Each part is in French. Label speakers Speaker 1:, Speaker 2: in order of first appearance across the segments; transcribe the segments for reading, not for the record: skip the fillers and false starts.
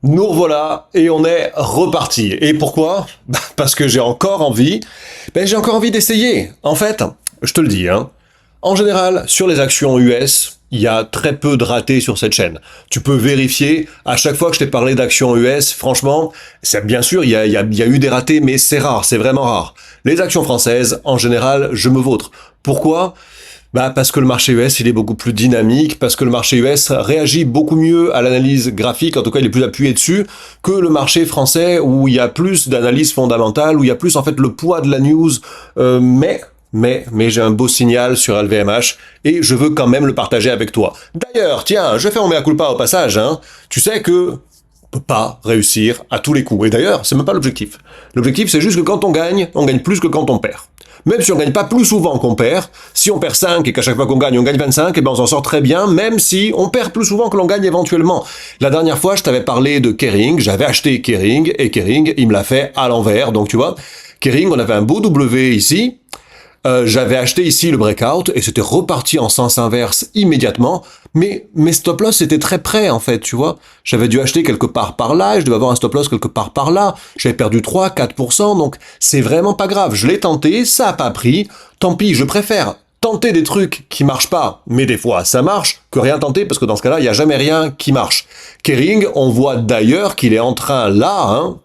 Speaker 1: Nous revoilà et on est reparti. Et pourquoi? Parce que j'ai encore envie. J'ai encore envie d'essayer. En fait, je te le dis, hein. En général, sur les actions US, il y a très peu de ratés sur cette chaîne. Tu peux vérifier, à chaque fois que je t'ai parlé d'actions US, franchement, c'est bien sûr, il y a eu des ratés, mais c'est rare, c'est vraiment rare. Les actions françaises, en général, je me vautre. Pourquoi? Parce que le marché US, il est beaucoup plus dynamique, parce que le marché US réagit beaucoup mieux à l'analyse graphique, en tout cas il est plus appuyé dessus, que le marché français où il y a plus d'analyse fondamentale, où il y a plus en fait le poids de la news, mais j'ai un beau signal sur LVMH et je veux quand même le partager avec toi. D'ailleurs, tiens, je fais mon mea culpa au passage, hein. Tu sais que on peut pas réussir à tous les coups. Et d'ailleurs, c'est même pas l'objectif. L'objectif, c'est juste que quand on gagne plus que quand on perd. Même si on gagne pas plus souvent qu'on perd, si on perd 5 et qu'à chaque fois qu'on gagne, on gagne 25, et ben on s'en sort très bien, même si on perd plus souvent que l'on gagne éventuellement. La dernière fois, je t'avais parlé de Kering, j'avais acheté Kering, et Kering, il me l'a fait à l'envers. Donc tu vois, Kering, on avait un beau W ici, j'avais acheté ici le breakout et c'était reparti en sens inverse immédiatement, mais mes stop loss étaient très près en fait, tu vois. J'avais dû acheter quelque part par là, et je devais avoir un stop loss quelque part par là, j'avais perdu 3-4%, donc c'est vraiment pas grave. Je l'ai tenté, ça a pas pris, tant pis, je préfère tenter des trucs qui marchent pas, mais des fois ça marche, que rien tenter, parce que dans ce cas-là, il y a jamais rien qui marche. Kering, on voit d'ailleurs qu'il est en train là, hein,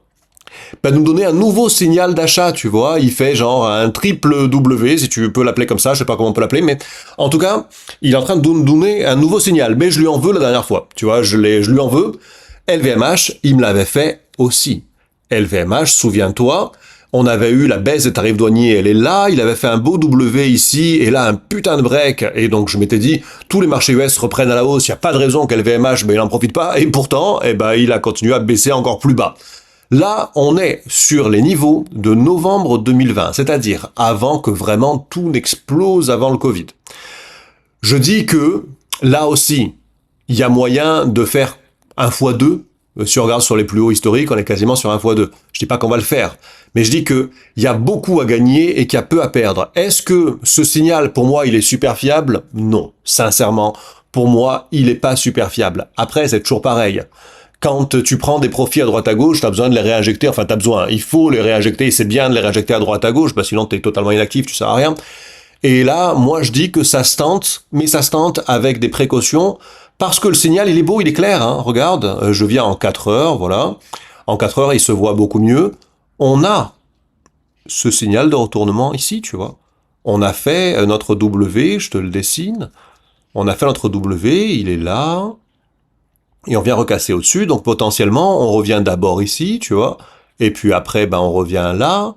Speaker 1: nous donner un nouveau signal d'achat, tu vois, il fait genre un triple W, si tu peux l'appeler comme ça, je sais pas comment on peut l'appeler, mais en tout cas, il est en train de donner un nouveau signal, mais je lui en veux la dernière fois, tu vois, je lui en veux. LVMH, il me l'avait fait aussi. LVMH, souviens-toi, on avait eu la baisse des tarifs douaniers, elle est là, il avait fait un beau W ici, et là un putain de break, et donc je m'étais dit, tous les marchés US reprennent à la hausse, il n'y a pas de raison qu'LVMH, il en profite pas, et pourtant, il a continué à baisser encore plus bas. Là, on est sur les niveaux de novembre 2020, c'est-à-dire avant que vraiment tout n'explose avant le Covid. Je dis que, là aussi, il y a moyen de faire 1x2. Si on regarde sur les plus hauts historiques, on est quasiment sur 1x2. Je dis pas qu'on va le faire, mais je dis que il y a beaucoup à gagner et qu'il y a peu à perdre. Est-ce que ce signal, pour moi, il est super fiable? Non, sincèrement, pour moi, il est pas super fiable. Après, c'est toujours pareil. Quand tu prends des profits à droite à gauche, t'as besoin de les réinjecter, il faut les réinjecter, c'est bien de les réinjecter à droite à gauche, sinon t'es totalement inactif, tu sers à rien. Et là, moi je dis que ça se tente, mais ça se tente avec des précautions, parce que le signal il est beau, il est clair, hein. Regarde, je viens en 4 heures, voilà. En 4 heures, il se voit beaucoup mieux. On a ce signal de retournement ici, tu vois. On a fait notre W, je te le dessine. On a fait notre W, il est là. Et on vient recasser au-dessus, donc potentiellement, on revient d'abord ici, tu vois, et puis après, on revient là,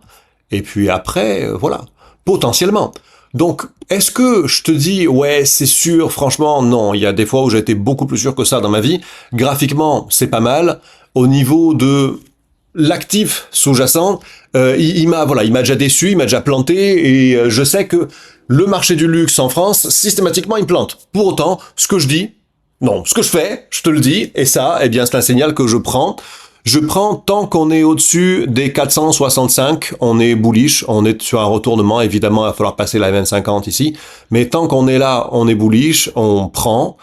Speaker 1: et puis après, voilà, potentiellement. Donc, est-ce que je te dis, ouais, c'est sûr, franchement, non, il y a des fois où j'ai été beaucoup plus sûr que ça dans ma vie. Graphiquement, c'est pas mal. Au niveau de l'actif sous-jacent, il m'a déjà déçu, il m'a déjà planté, et je sais que le marché du luxe en France, systématiquement, il me plante. Pour autant, ce que je dis, non, ce que je fais, je te le dis, et ça, c'est un signal que je prends. Je prends tant qu'on est au-dessus des 465, on est bullish, on est sur un retournement, évidemment, il va falloir passer la 20-50 ici, mais tant qu'on est là, on est bullish, on prend.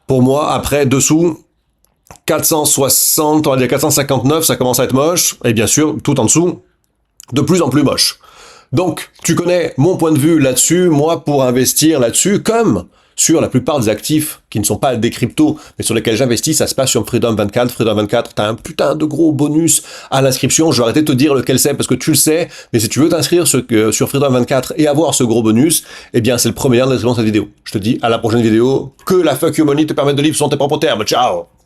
Speaker 1: Pour moi, après, dessous, 460, on va dire 459, ça commence à être moche, et bien sûr, tout en dessous, de plus en plus moche. Donc, tu connais mon point de vue là-dessus, moi, pour investir là-dessus, comme sur la plupart des actifs qui ne sont pas des cryptos, mais sur lesquels j'investis, ça se passe sur Freedom 24. Freedom 24, t'as un putain de gros bonus à l'inscription. Je vais arrêter de te dire lequel c'est parce que tu le sais, mais si tu veux t'inscrire sur Freedom 24 et avoir ce gros bonus, c'est le premier lien de la description de cette vidéo. Je te dis à la prochaine vidéo, que la fuck you money te permette de vivre sur tes propres termes. Ciao!